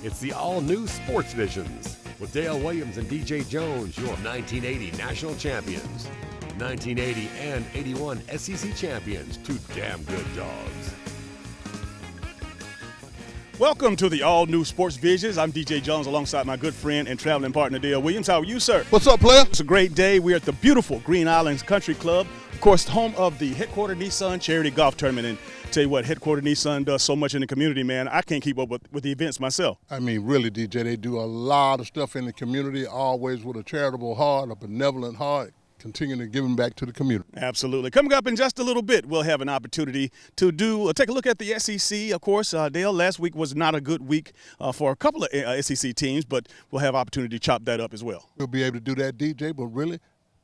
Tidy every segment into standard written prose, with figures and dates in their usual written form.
It's the all-new Sports Visions with Dale Williams and DJ Jones, your 1980 national champions. 1980 and 81 SEC champions, two damn good dogs. Welcome to the all-new Sports Visions. I'm DJ Jones alongside my good friend and traveling partner Dale Williams. How are you, sir? What's up, player? It's a great day. We're at the beautiful Green Islands Country Club, of course, home of the Headquarter Nissan Charity Golf Tournament. And tell you what, Headquarter Nissan does so much in the community, man. I can't keep up with the events myself. I mean, really, DJ, they do a lot of stuff in the community, always with a charitable heart, a benevolent heart, continuing giving back to the community. Absolutely. Coming up in just a little bit, we'll have an opportunity to take a look at the SEC. Of course, Dale, last week was not a good week for a couple of SEC teams, but we'll have opportunity to chop that up as well. We'll be able to do that, DJ, but really,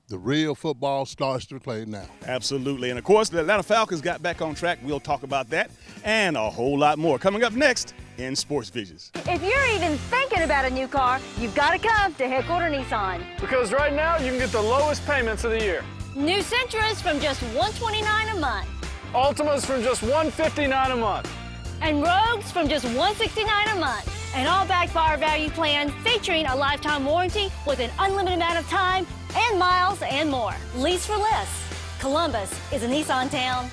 the real football starts to play now. Absolutely. And, of course, the Atlanta Falcons got back on track. We'll talk about that and a whole lot more coming up next in Sports Visions. If you're even thinking about a new car, you've got to come to Headquarter Nissan. Because right now, you can get the lowest payments of the year. New Sentras from just $129 a month. Altimas from just $159 a month. And Rogues from just $169 a month. And all backed by our value plan featuring a lifetime warranty with an unlimited amount of time and miles and more. Lease for less. Columbus is a Nissan town.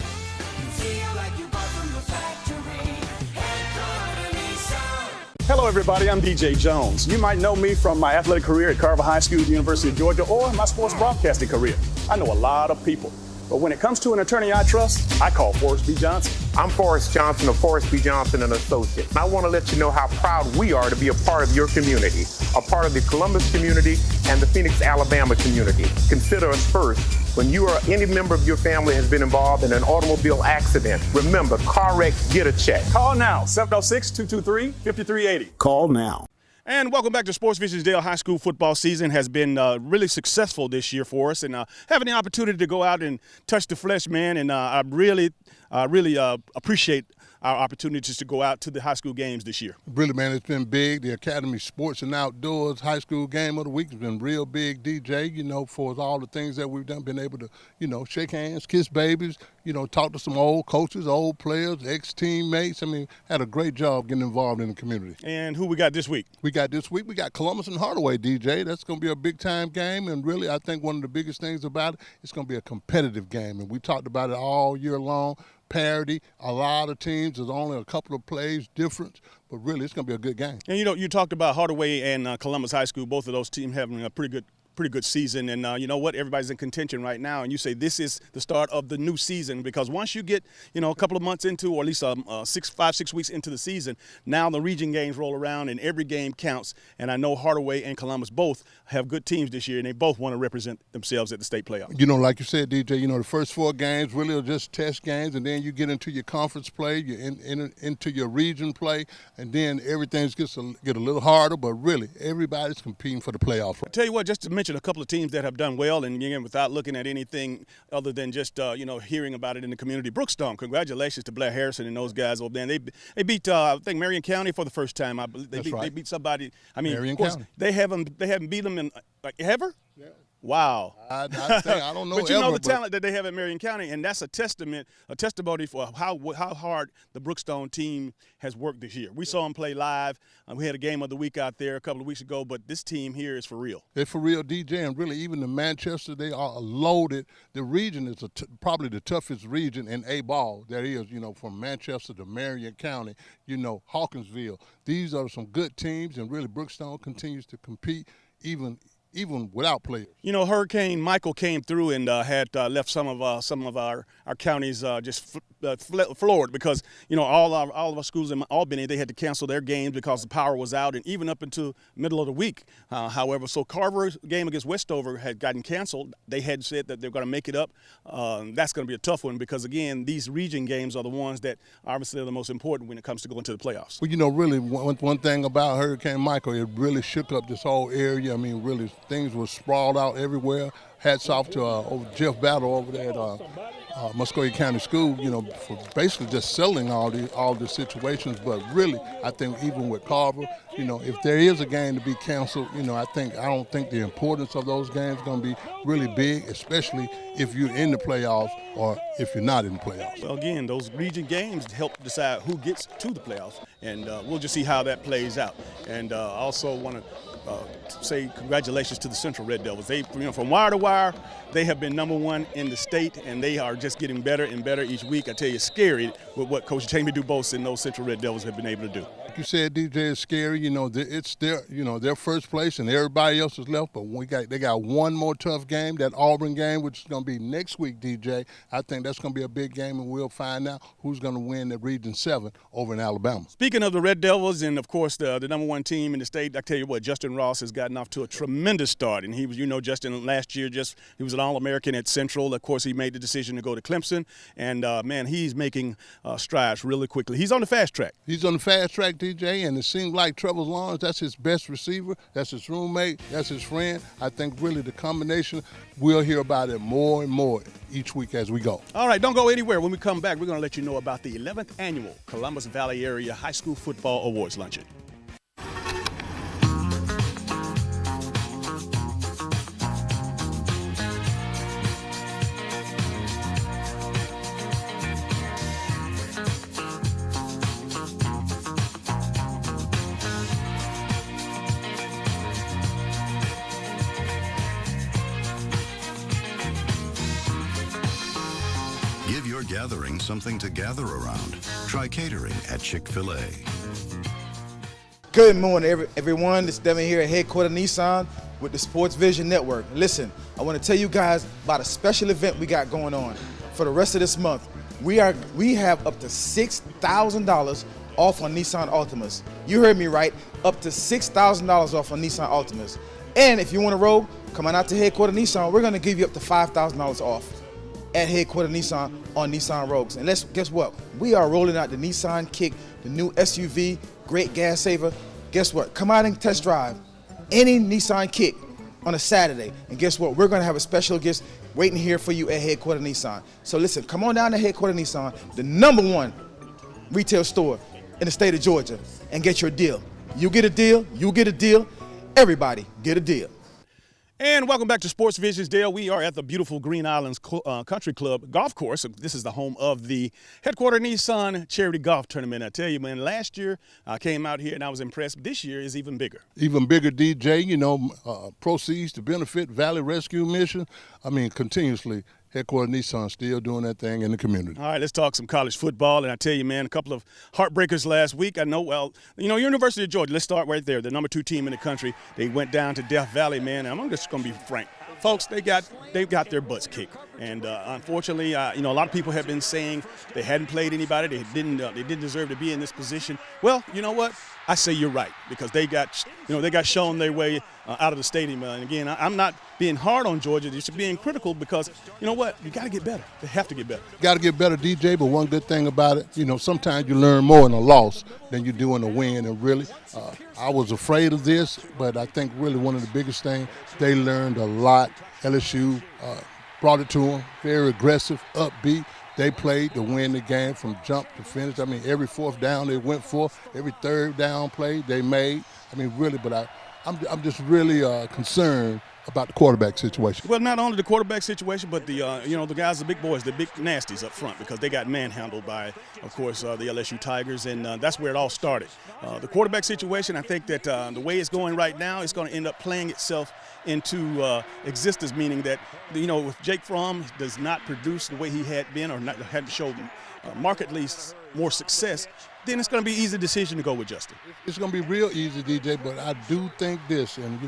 Hello, everybody. I'm DJ Jones. You might know me from my athletic career at Carver High School, University of Georgia, or my sports broadcasting career. I know a lot of people. But when it comes to an attorney I trust, I call Forrest B. Johnson. I'm Forrest Johnson of Forrest B. Johnson & Associates. And I want to let you know how proud we are to be a part of your community, a part of the Columbus community and the Phoenix, Alabama community. Consider us first. When you or any member of your family has been involved in an automobile accident, remember, car wreck, get a check. Call now, 706-223-5380. Call now. And welcome back to Sports Visions. Dale High School football season has been really successful this year for us, and having the opportunity to go out and touch the flesh, man, and I really appreciate our opportunities to go out to the high school games this year. Really, man, it's been big. The Academy Sports and Outdoors High School Game of the Week has been real big, DJ, for all the things that we've done, been able to, shake hands, kiss babies, talk to some old coaches, old players, ex-teammates. I mean, had a great job getting involved in the community. And who we got this week? We got Columbus and Hardaway, DJ. That's going to be a big-time game, and really, I think one of the biggest things about it, it's going to be a competitive game, and we talked about it all year long. Parity, a lot of teams, there's only a couple of plays difference, but really it's going to be a good game. And you talked about Hardaway and Columbus High School, both of those teams having a pretty good season, and you know what, everybody's in contention right now, and you say this is the start of the new season, because once you get a couple of months into, or at least 6 weeks into the season, now the region games roll around and every game counts, and I know Hardaway and Columbus both have good teams this year, and they both want to represent themselves at the state playoff. Like you said, DJ, the first 4 games really are just test games, and then you get into your conference play, you into your region play, and then everything gets a little harder, but really everybody's competing for the playoffs. I tell you what, just to mention a couple of teams that have done well, and again, without looking at anything other than just hearing about it in the community. Brookstone, congratulations to Blair Harrison and those guys over there. And they beat I think Marion County for the first time. I believe they beat somebody. I mean, Marion of course, County. They haven't beat them in ever. Yeah. Wow. I don't know. But the talent that they have at Marion County, and that's a testimony for how hard the Brookstone team has worked this year. We saw them play live. We had a game of the week out there a couple of weeks ago, but this team here is for real. They're for real, DJ, and really even the Manchester, they are loaded. The region is probably the toughest region in A-ball there is, from Manchester to Marion County, Hawkinsville. These are some good teams, and really Brookstone continues to compete even without players. Hurricane Michael came through and had left some of our counties just floored, because all of our schools in Albany, they had to cancel their games because the power was out, and even up into middle of the week. However, so Carver's game against Westover had gotten canceled. They had said that they're going to make it up. That's going to be a tough one, because again, these region games are the ones that obviously are the most important when it comes to going to the playoffs. Well, really one thing about Hurricane Michael, it really shook up this whole area. I mean, really things were sprawled out everywhere. Hats off to Jeff Battle over there at Muscogee County School, for basically just settling all the situations. But really, I think even with Carver, if there is a game to be canceled, I don't think the importance of those games is going to be really big, especially if you're in the playoffs or if you're not in the playoffs. Well, again, those region games help decide who gets to the playoffs. and we'll just see how that plays out. And I also want to say congratulations to the Central Red Devils. They, from wire to wire, they have been #1 in the state, and they are just getting better and better each week. I tell you, it's scary with what Coach Jamie DuBose and those Central Red Devils have been able to do. Like you said, DJ, it's scary. It's their first place, and everybody else is left. But they got one more tough game, that Auburn game, which is going to be next week, DJ. I think that's going to be a big game, and we'll find out who's going to win the Region 7 over in Alabama. Speaking of the Red Devils, and of course the #1 team in the state, I tell you what, Justin Ross has gotten off to a tremendous start, and he was, Justin last year he was an All-American at Central. Of course, he made the decision to go to Clemson, and man, he's making strides really quickly. He's on the fast track. He's on the fast track, DJ, and it seems like Trevor Lawrence, that's his best receiver, that's his roommate, that's his friend. I think really the combination, we'll hear about it more and more each week as we go. All right, don't go anywhere. When we come back, we're going to let you know about the 11th annual Columbus Valley Area High School Football Awards Luncheon. Give your gathering something to gather around. Try catering at Chick-fil-A. Good morning, everyone. It's Devin here at Headquarters Nissan with the Sports Vision Network. Listen, I want to tell you guys about a special event we got going on for the rest of this month. We have up to $6,000 off on Nissan Altimas. You heard me right, up to $6,000 off on Nissan Altimas. And if you want to roll, come on out to Headquarters Nissan. We're going to give you up to $5,000 off at Headquarters Nissan on Nissan Rogues. And guess what? We are rolling out the Nissan Kick, the new SUV, great gas saver. Guess what? Come out and test drive any Nissan Kick on a Saturday. And guess what? We're going to have a special guest waiting here for you at Headquarters Nissan. So listen, come on down to Headquarters Nissan, the #1 retail store in the state of Georgia, and get your deal. You get a deal, you get a deal, everybody get a deal. And welcome back to Sports Visions, Dale. We are at the beautiful Green Islands Country Club golf course. This is the home of the Headquarters Nissan Charity Golf Tournament. I tell you, man, last year I came out here and I was impressed. This year is even bigger. Even bigger, DJ. Proceeds to benefit Valley Rescue Mission. Continuously. Headquarters Nissan still doing that thing in the community. All right, let's talk some college football. And I tell you, man, a couple of heartbreakers last week. I know, University of Georgia, let's start right there. The #2 team in the country. They went down to Death Valley, man. And I'm just going to be frank. Folks, they've got their butts kicked. And unfortunately, a lot of people have been saying they hadn't played anybody. They didn't deserve to be in this position. Well, you know what? I say you're right, because they got shown their way out of the stadium. And again, I'm not being hard on Georgia. Just being critical, because you know what? You got to get better. They have to get better. Got to get better, DJ. But one good thing about it, sometimes you learn more in a loss than you do in a win. And really, I was afraid of this, but I think really one of the biggest things, they learned a lot. LSU brought it to them, very aggressive, upbeat. They played to win the game from jump to finish. Every fourth down they went for, every third down play they made. Really, but I'm just really concerned about the quarterback situation. Well, not only the quarterback situation, but the guys, the big boys, the big nasties up front, because they got manhandled by, of course, the LSU Tigers, and that's where it all started. The quarterback situation, I think that the way it's going right now, it's going to end up playing itself into existence, meaning that, if Jake Fromm does not produce the way he had been, or had shown markedly more success, then it's going to be an easy decision to go with Justin. It's going to be real easy, DJ, but I do think this, and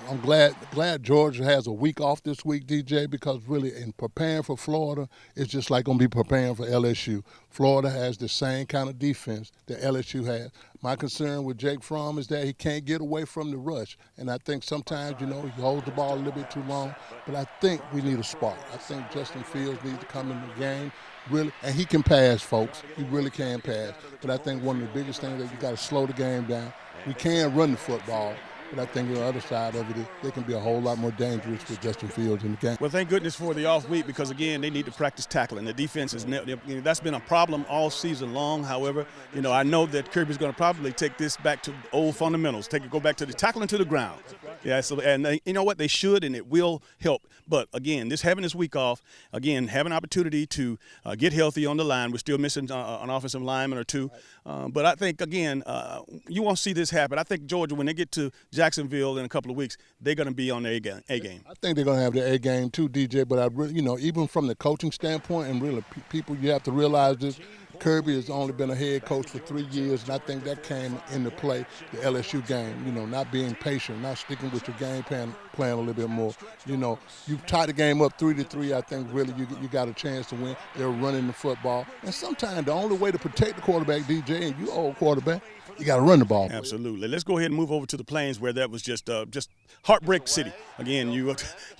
I'm glad Georgia has a week off this week, DJ, because really in preparing for Florida, it's just like going to be preparing for LSU. Florida has the same kind of defense that LSU has. My concern with Jake Fromm is that he can't get away from the rush, and I think sometimes, he holds the ball a little bit too long, but I think we need a spark. I think Justin Fields needs to come in the game, really, and he can pass, folks. He really can pass. But I think one of the biggest things that you got to slow the game down. We can run the football, But I think the other side of it is they can be a whole lot more dangerous with Justin Fields in the game. Well, thank goodness for the off week because, again, they need to practice tackling. The defense is that's been a problem all season long. However, I know that Kirby's going to probably take this back to old fundamentals, go back to the tackling to the ground. Yeah, so and you know what, they should, and it will help. But again, having this week off, again, have an opportunity to get healthy on the line. We're still missing an offensive lineman or two, but I think again, you won't see this happen. I think Georgia, when they get to Jacksonville in a couple of weeks, they're going to be on their A game. I think they're going to have their A game too, DJ. But I really, even from the coaching standpoint, and really, people, you have to realize this. Kirby has only been a head coach for 3 years, and I think that came into play the LSU game, not being patient, not sticking with your game plan a little bit more. You tie the game up 3-3, I think really you got a chance to win. They're running the football. And sometimes the only way to protect the quarterback, DJ, and you old quarterback, you got to run the ball. Absolutely. Let's go ahead and move over to the Plains where that was just heartbreak city. Again, you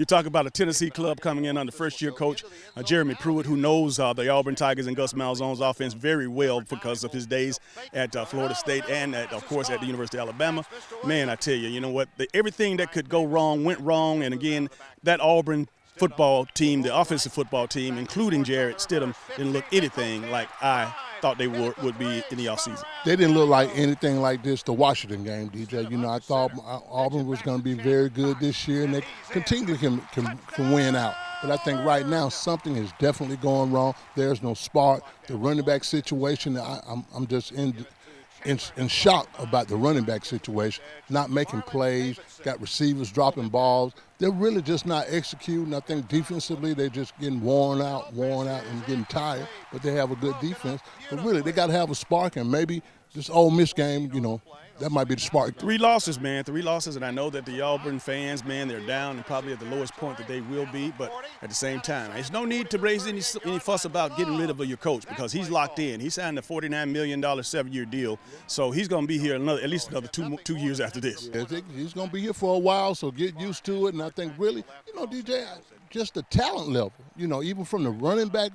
talk about a Tennessee club coming in under first-year coach Jeremy Pruitt, who knows the Auburn Tigers and Gus Malzahn's offense very well because of his days at Florida State and, of course, at the University of Alabama. Man, I tell you, what? Everything that could go wrong went wrong. And, again, that Auburn football team, the offensive football team, including Jarrett Stidham, didn't look anything like I thought they would be in the offseason. They didn't look like anything like this the Washington game, DJ. I thought Auburn was going to be very good this year, and they continually can win out. But I think right now something is definitely going wrong. There's no spark. The running back situation, I'm just in shock about the running back situation, not making plays, got receivers dropping balls. They're really just not executing. I think defensively they're just getting worn out and getting tired, but they have a good defense. But really they got to have a spark, and maybe this Ole Miss game, that might be the spark. 3 losses, man. 3 losses, and I know that the Auburn fans, man, they're down and probably at the lowest point that they will be, but at the same time, there's no need to raise any fuss about getting rid of your coach because he's locked in. He signed a $49 million 7-year deal, so he's going to be here at least another 2 years after this. He's going to be here for a while, so get used to it, and I think really, DJ, just the talent level, even from the running back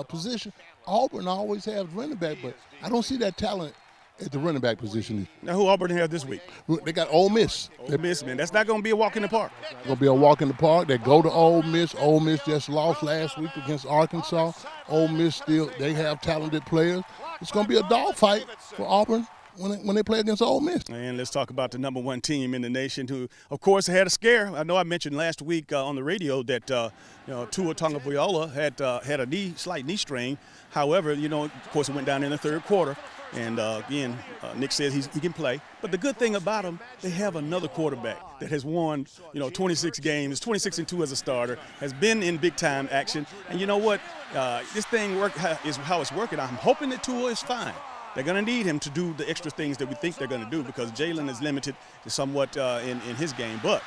position, Auburn always has running back, but I don't see that talent at the running back position. Now, who Auburn have this week? They got Ole Miss. Ole Miss, man. That's not going to be a walk in the park. It's going to be a walk in the park. They go to Ole Miss. Ole Miss just lost last week against Arkansas. Ole Miss they have talented players. It's going to be a dogfight for Auburn when they play against Ole Miss. And let's talk about the number 1 team in the nation who, of course, had a scare. I know I mentioned last week on the radio that Tua Tagovailoa had a slight knee strain. However, of course, it went down in the third quarter. And, again, Nick says he can play. But the good thing about him, they have another quarterback that has won, 26 games, 26-2 as a starter, has been in big-time action. And you know what? This thing is how it's working. I'm hoping that Tua is fine. They're going to need him to do the extra things that we think they're going to do because Jalen is limited somewhat in his game. But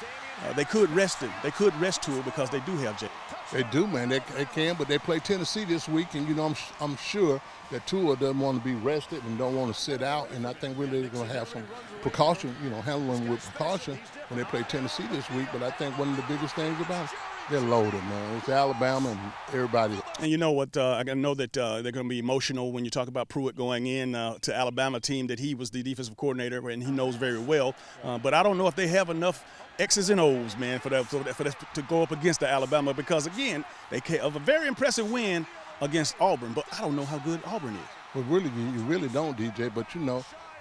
they could rest him. They could rest Tua because they do have Jalen. They do, man. They can, but they play Tennessee this week, and, I'm sure that Tua doesn't want to be rested and don't want to sit out. And I think really they're going to have some precaution, handle them with precaution when they play Tennessee this week. But I think one of the biggest things about it, they're loaded, man. It's Alabama and everybody. And you know what? I know that they're going to be emotional when you talk about Pruitt going in to Alabama team that he was the defensive coordinator and he knows very well. But I don't know if they have enough X's and O's, man, for that to go up against the Alabama because, again, they have a very impressive win against Auburn. But I don't know how good Auburn is. Well, really, you really don't, DJ. But,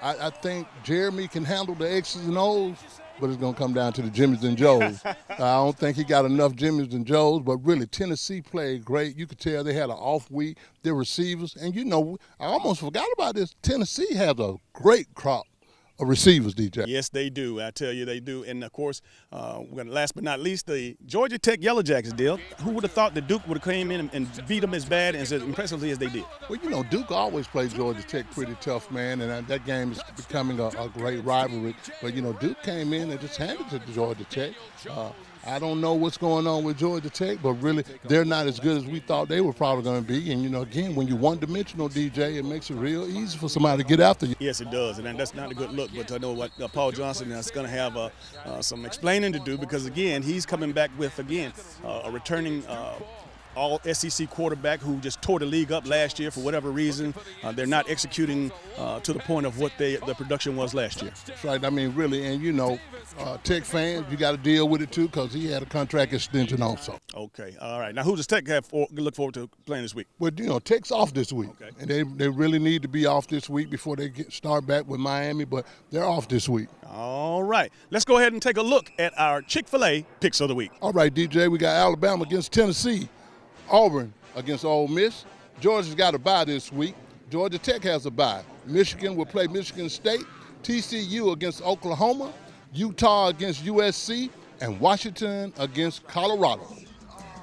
I think Jeremy can handle the X's and O's, but it's going to come down to the Jimmys and Joes. I don't think he got enough Jimmys and Joes, but really Tennessee played great. You could tell they had an off week, their receivers. And, I almost forgot about this. Tennessee has a great crop of receivers, DJ. Yes, they do. I tell you, they do. And, of course, last but not least, the Georgia Tech Yellow Jackets deal. Who would have thought that Duke would have came in and beat them as bad and as impressively as they did? Well, Duke always plays Georgia Tech pretty tough, man, and that game is becoming a great rivalry. But, Duke came in and just handed it to Georgia Tech. I don't know what's going on with Georgia Tech, but really they're not as good as we thought they were probably going to be. And, again, when you're one-dimensional, DJ, it makes it real easy for somebody to get after you. Yes, it does, and that's not a good look. But I know what Paul Johnson is going to have some explaining to do because, again, he's coming back with, again, a returning all SEC quarterback who just tore the league up last year for whatever reason. They're not executing to the point of what the production was last year. That's right. I mean, really, and Tech fans, you got to deal with it too because he had a contract extension also. Okay, all right. Now, who does Tech look forward to playing this week? Well, Tech's off this week, okay. And they really need to be off this week before they start back with Miami, but they're off this week. All right. Let's go ahead and take a look at our Chick-fil-A picks of the week. All right, DJ, we got Alabama against Tennessee, Auburn against Ole Miss. Georgia's got a bye this week. Georgia Tech has a bye. Michigan will play Michigan State, TCU against Oklahoma, Utah against USC, and Washington against Colorado.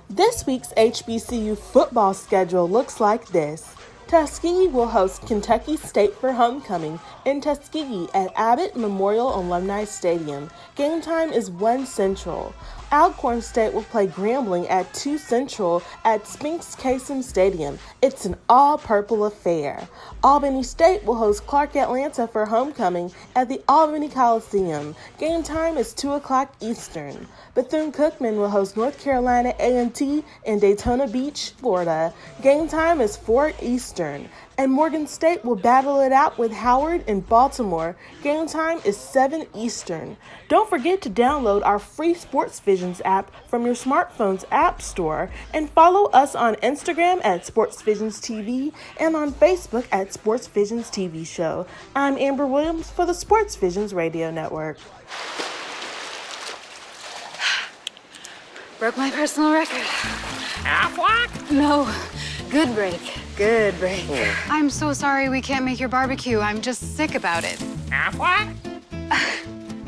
This week's HBCU football schedule looks like this. Tuskegee will host Kentucky State for homecoming in Tuskegee at Abbott Memorial Alumni Stadium. Game time is 1 Central. Alcorn State will play Grambling at 2 Central at Spinks Kasem Stadium. It's an all-purple affair. Albany State will host Clark Atlanta for homecoming at the Albany Coliseum. Game time is 2 o'clock Eastern. Bethune-Cookman will host North Carolina A&T in Daytona Beach, Florida. Game time is 4 Eastern. And Morgan State will battle it out with Howard in Baltimore. Game time is 7 Eastern. Don't forget to download our free Sports Visions app from your smartphone's app store and follow us on Instagram at Sports Visions TV and on Facebook at Sports Visions TV Show. I'm Amber Williams for the Sports Visions Radio Network. Broke my personal record. Aflac? No, good break. Good break. I'm so sorry we can't make your barbecue. I'm just sick about it. Aflac?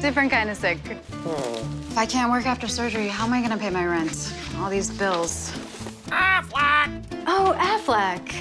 Different kind of sick. If I can't work after surgery, how am I gonna pay my rent? All these bills. Aflac! Oh, Aflac.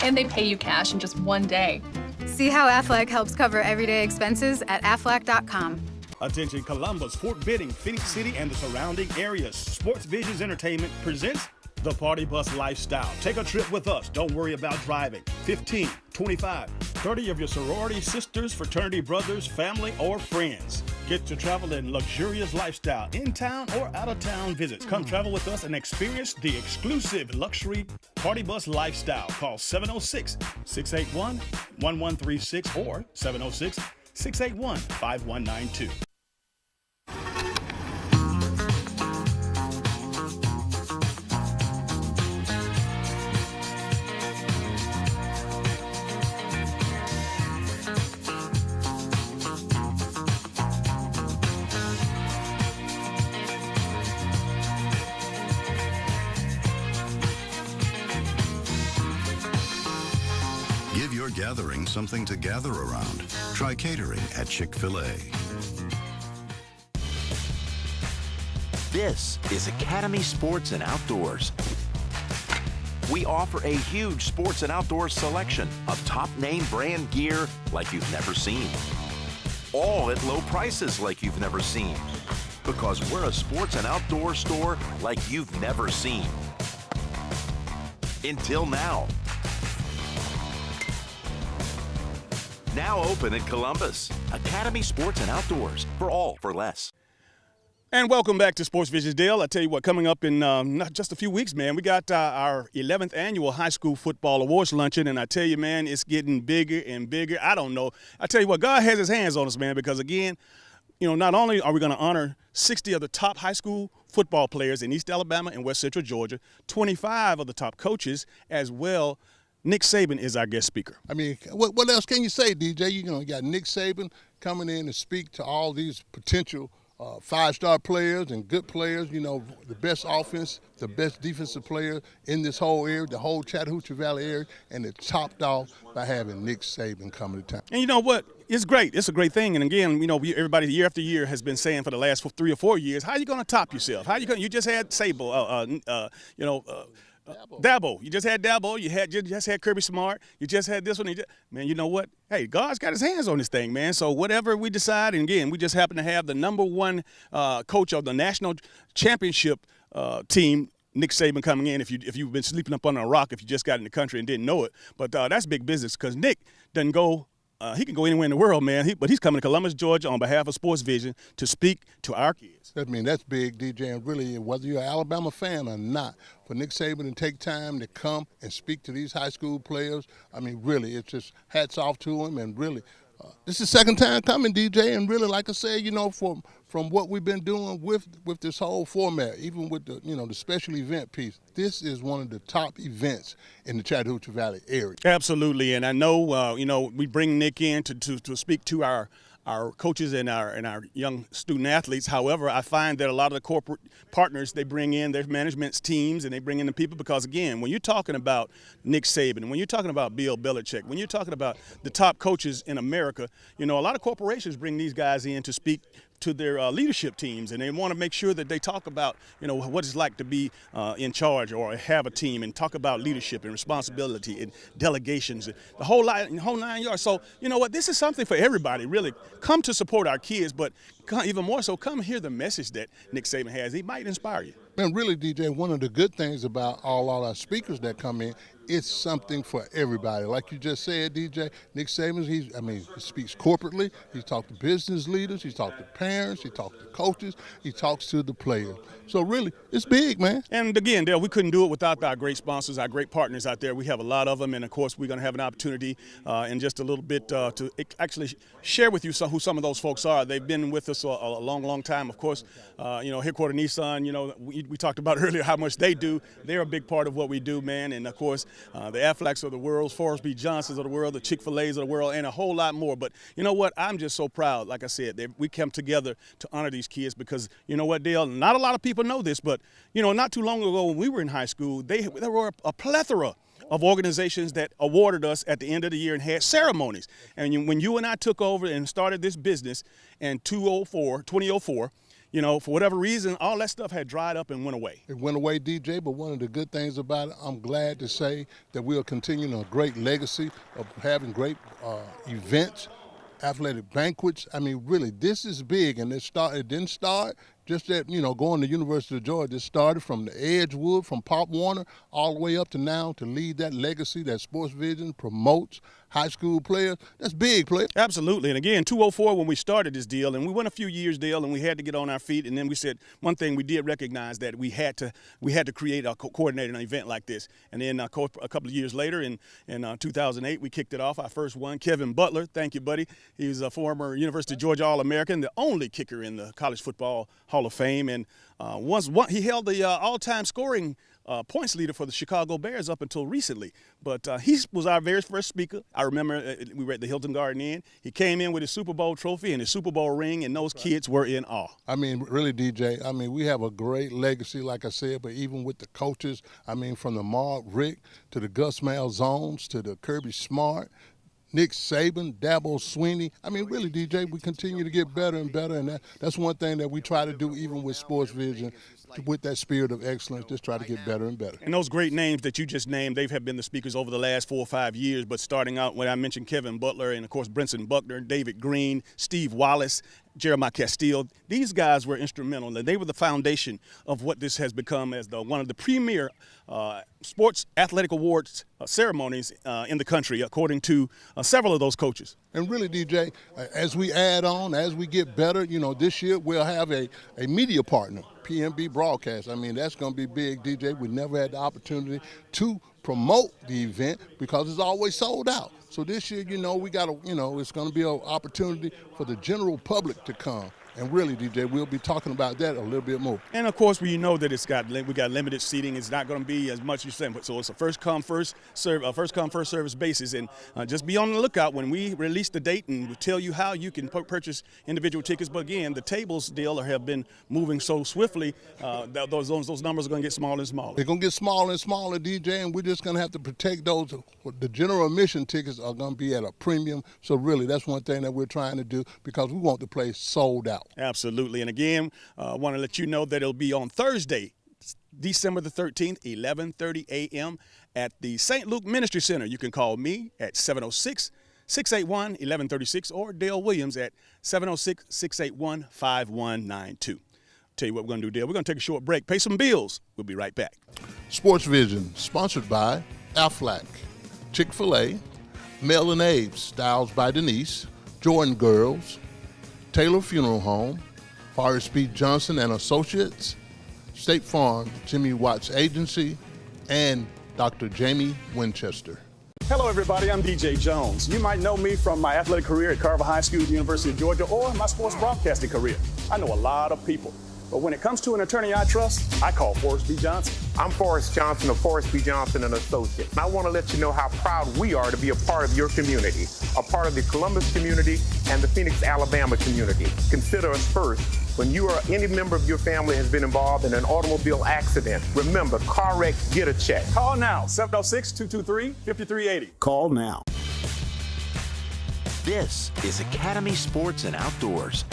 And they pay you cash in just 1 day. See how Aflac helps cover everyday expenses at Aflac.com. Attention Columbus, Fort Benning, Phoenix City, and the surrounding areas. Sports Visions Entertainment presents the Party Bus Lifestyle. Take a trip with us. Don't worry about driving. 15, 25, 30 of your sorority sisters, fraternity brothers, family, or friends. Get to travel in luxurious lifestyle, in-town or out-of-town visits. Come travel with us and experience the exclusive luxury Party Bus Lifestyle. Call 706-681-1136 or 706-681-5192. Give your gathering something to gather around. Try catering at Chick-fil-A. This is Academy Sports and Outdoors. We offer a huge sports and outdoors selection of top name brand gear like you've never seen. All at low prices like you've never seen. Because we're a sports and outdoor store like you've never seen. Until now. Now open in Columbus. Academy Sports and Outdoors, for all for less. And welcome back to Sports Visions, Dale. I tell you what, coming up in not just a few weeks, man, we got our 11th annual high school football awards luncheon, and I tell you, man, it's getting bigger and bigger. I don't know. I tell you what, God has his hands on us, man, because again, not only are we going to honor 60 of the top high school football players in East Alabama and West Central Georgia, 25 of the top coaches as well. Nick Saban is our guest speaker. I mean, what else can you say, DJ? You got Nick Saban coming in to speak to all these potential five-star players and good players, the best offense, the best defensive player in this whole area, the whole Chattahoochee Valley area, and it's topped off by having Nick Saban coming to town. And you know what? It's great. It's a great thing. And again, everybody year after year has been saying for the last 3 or 4 years, how are you going to top yourself? You just had Sable, Dabo. You just had Dabo. You just had Kirby Smart. You just had this one. Man, you know what? Hey, God's got his hands on this thing, man. So whatever we decide, and again, we just happen to have the number one coach of the national championship team, Nick Saban, coming in. If you've been sleeping up under a rock, if you just got in the country and didn't know it, but that's big business because Nick doesn't go he can go anywhere in the world, man. But he's coming to Columbus, Georgia on behalf of Sports Vision to speak to our kids. I mean, that's big, DJ, and really, whether you're an Alabama fan or not, for Nick Saban to take time to come and speak to these high school players, I mean, really, it's just hats off to him, and really, this is the second time coming, DJ, and really, like I said, you know, from what we've been doing with this whole format, even with the, you know, the special event piece, this is one of the top events in the Chattahoochee Valley area. Absolutely, and I know, you know, we bring Nick in to speak to our coaches and our young student athletes. However, I find that a lot of the corporate partners, they bring in their management teams and they bring in the people because, again, when you're talking about Nick Saban, when you're talking about Bill Belichick, when you're talking about the top coaches in America, you know, a lot of corporations bring these guys in to speak to their leadership teams, and they want to make sure that they talk about, you know, what it's like to be in charge or have a team, and talk about leadership and responsibility and delegations, the whole 9 yards. So, you know what, this is something for everybody, really. Come to support our kids, but even more so, come hear the message that Nick Saban has. He might inspire you. Man, really, DJ, one of the good things about all our speakers that come in, it's something for everybody. Like you just said, DJ, Nick Saban, he speaks corporately. He talks to business leaders. He talks to parents. He talks to coaches. He talks to the players. So really, it's big, man. And again, Dale, we couldn't do it without our great sponsors, our great partners out there. We have a lot of them, and of course, we're going to have an opportunity in just a little bit to actually share with you who some of those folks are. They've been with us a long, long time. Of course, you know, Headquarter Nissan. You know, we talked about earlier how much they do. They're a big part of what we do, man. And of course, the Aflacs of the world, Forrest B. Johnsons of the world, the Chick-fil-A's of the world, and a whole lot more. But you know what? I'm just so proud. Like I said, we come together to honor these kids because, you know what, Dale? Not a lot of people know this, but, you know, not too long ago when we were in high school, there were a plethora of organizations that awarded us at the end of the year and had ceremonies. And when you and I took over and started this business in 2004, you know, for whatever reason, all that stuff had dried up and went away. It went away, DJ, but one of the good things about it, I'm glad to say that we are continuing a great legacy of having great events, athletic banquets. I mean, really, this is big, and it didn't start just at, you know, going to University of Georgia. It started from the Edgewood, from Pop Warner, all the way up to now to lead that legacy that Sports Vision promotes high school players. That's big, player. Absolutely. And again, 2004 when we started this deal, and we went a few years, Dale, and we had to get on our feet. And then we said one thing we did recognize that we had to create coordinate an event like this. And then a couple of years later, in 2008, we kicked it off. Our first one, Kevin Butler. Thank you, buddy. He was a former University of Georgia All-American, the only kicker in the College Football Hall of Fame, and he held the all-time scoring points leader for the Chicago Bears up until recently. But he was our very first speaker. I remember we were at the Hilton Garden Inn. He came in with his Super Bowl trophy and his Super Bowl ring, and those kids were in awe. I mean, really, DJ, I mean, we have a great legacy, like I said, but even with the coaches, I mean, from the Mark Richt to the Gus Malzones to the Kirby Smart, Nick Saban, Dabo Swinney. I mean, really, DJ, we continue to get better and better, and that's one thing that we try to do even with Sports Vision, with that spirit of excellence, just try to get better and better. And those great names that you just named, they have been the speakers over the last 4 or 5 years, but starting out when I mentioned Kevin Butler and, of course, Brinson Buckner, David Green, Steve Wallace, Jeremiah Castile, these guys were instrumental. They were the foundation of what this has become as one of the premier sports athletic awards ceremonies in the country, according to several of those coaches. And really, DJ, as we add on, as we get better, you know, this year we'll have a media partner, PNB Broadcast. I mean, that's going to be big, DJ. We never had the opportunity to promote the event because it's always sold out. So this year, you know, we got to, you know, it's going to be an opportunity for the general public to come. And really, DJ, we'll be talking about that a little bit more. And of course, we know that we got limited seating. It's not going to be as much as you said, so it's a first come first service basis. And just be on the lookout when we release the date, and we'll tell you how you can purchase individual tickets. But again, the tables deal have been moving so swiftly. Those numbers are going to get smaller and smaller. They're going to get smaller and smaller, DJ, and we're just going to have to protect those. The general admission tickets are going to be at a premium. So really, that's one thing that we're trying to do because we want the place sold out. Absolutely. And again, I want to let you know that it'll be on Thursday, December the 13th, 11:30 a.m. at the St. Luke Ministry Center. You can call me at 706-681-1136 or Dale Williams at 706-681-5192. Tell you what we're going to do, Dale. We're going to take a short break, pay some bills. We'll be right back. Sports Vision, sponsored by Aflac, Chick-fil-A, Mel and Abe, Styles by Denise, Jordan Girls, Taylor Funeral Home, Horace B. Johnson and Associates, State Farm, Jimmy Watts Agency, and Dr. Jamie Winchester. Hello, everybody. I'm DJ Jones. You might know me from my athletic career at Carver High School, University of Georgia, or my sports broadcasting career. I know a lot of people. But when it comes to an attorney I trust, I call Forrest B. Johnson. I'm Forrest Johnson of Forrest B. Johnson and Associates. And I want to let you know how proud we are to be a part of your community, a part of the Columbus community and the Phoenix, Alabama community. Consider us first. When you or any member of your family has been involved in an automobile accident, remember, car wreck, get a check. Call now, 706-223-5380. Call now. This is Academy Sports and Outdoors.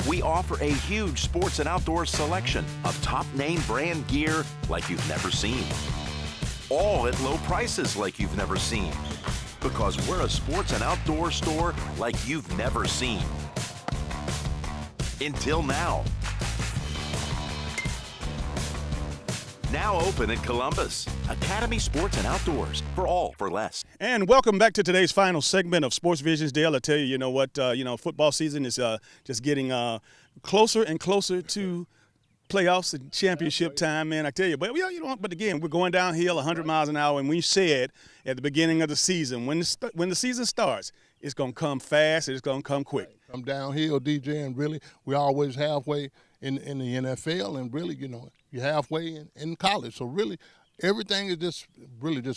We offer a huge sports and outdoors selection of top name brand gear like you've never seen. All at low prices like you've never seen. Because we're a sports and outdoor store like you've never seen. Until now. Now open in Columbus. Academy Sports and Outdoors. For all for less. And welcome back to today's final segment of Sports Visions. Dale, I tell you, you know what, football season is just getting closer and closer to playoffs and championship time, man. I tell you, but but again, we're going downhill 100 miles an hour, and we said at the beginning of the season, when the season starts, it's going to come fast and it's going to come quick. Come downhill, DJ, and really, we're always halfway in the NFL, and really, you're halfway in college. So really, everything is just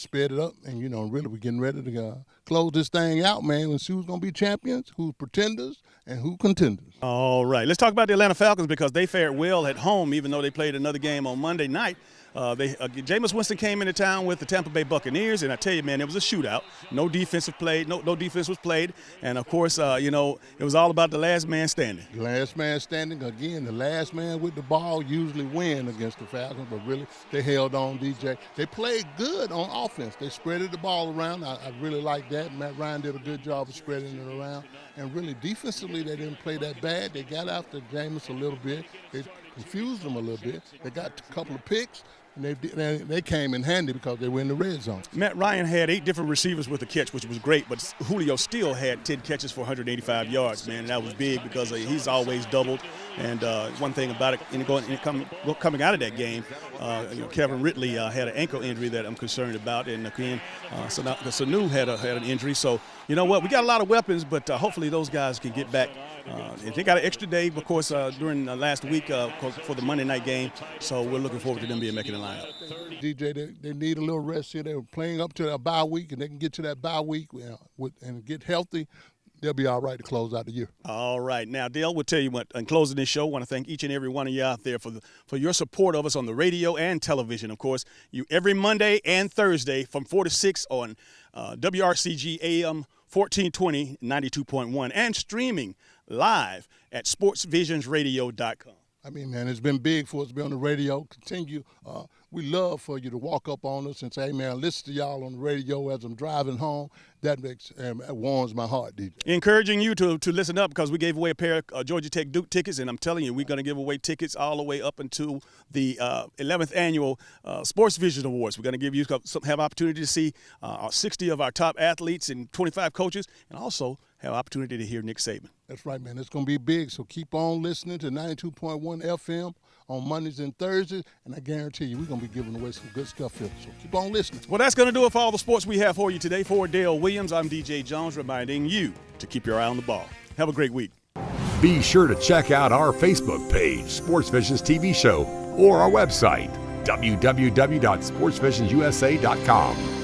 sped it up, and really, we're getting ready to close this thing out, man, and see who's going to be champions, who's pretenders, and who contenders. All right, let's talk about the Atlanta Falcons because they fared well at home, even though they played another game on Monday night. Jameis Winston came into town with the Tampa Bay Buccaneers, and I tell you, man, it was a shootout. No defense was played, and of course, it was all about the last man standing. The last man standing, again, the last man with the ball usually win against the Falcons, but really, they held on, DJ. They played good on offense. They spreaded the ball around. I really like that. Matt Ryan did a good job of spreading it around, and really, defensively, they didn't play that bad. They got after Jameis a little bit. They confused them a little bit. They got a couple of picks. And they came in handy because they were in the red zone. Matt Ryan had 8 different receivers with a catch, which was great, but Julio still had 10 catches for 185 yards, man. And that was big because he's always doubled. And one thing about it, coming out of that game, Kevin Ridley had an ankle injury that I'm concerned about, and again, Sanu had an injury. So you know what, we got a lot of weapons, but hopefully those guys can get back. And they got an extra day, of course, during last week for the Monday night game. So we're looking forward to them making the lineup. DJ, they need a little rest here. They were playing up to their bye week, and they can get to that bye week and get healthy. They'll be all right to close out the year. All right. Now, Dale, we'll tell you what, in closing this show, I want to thank each and every one of you out there for your support of us on the radio and television. Of course, you every Monday and Thursday from 4 to 6 on WRCG AM 1420 92.1 and streaming live at sportsvisionsradio.com. I mean, man, it's been big for us to be on the radio. Continue. We love for you to walk up on us and say, hey, man, listen to y'all on the radio as I'm driving home. That warms my heart, DJ. Encouraging you to listen up because we gave away a pair of Georgia Tech Duke tickets, and I'm telling you, we're going to give away tickets all the way up until the 11th annual Sports Vision Awards. We're going to give you have opportunity to see 60 of our top athletes and 25 coaches, and also have opportunity to hear Nick Saban. That's right, man. It's going to be big, so keep on listening to 92.1 FM on Mondays and Thursdays, and I guarantee you we're going to be giving away some good stuff here, so keep on listening. Well, that's going to do it for all the sports we have for you today. For Dale Williams, I'm DJ Jones, reminding you to keep your eye on the ball. Have a great week. Be sure to check out our Facebook page, Sports Visions TV Show, or our website, www.sportsvisionsusa.com.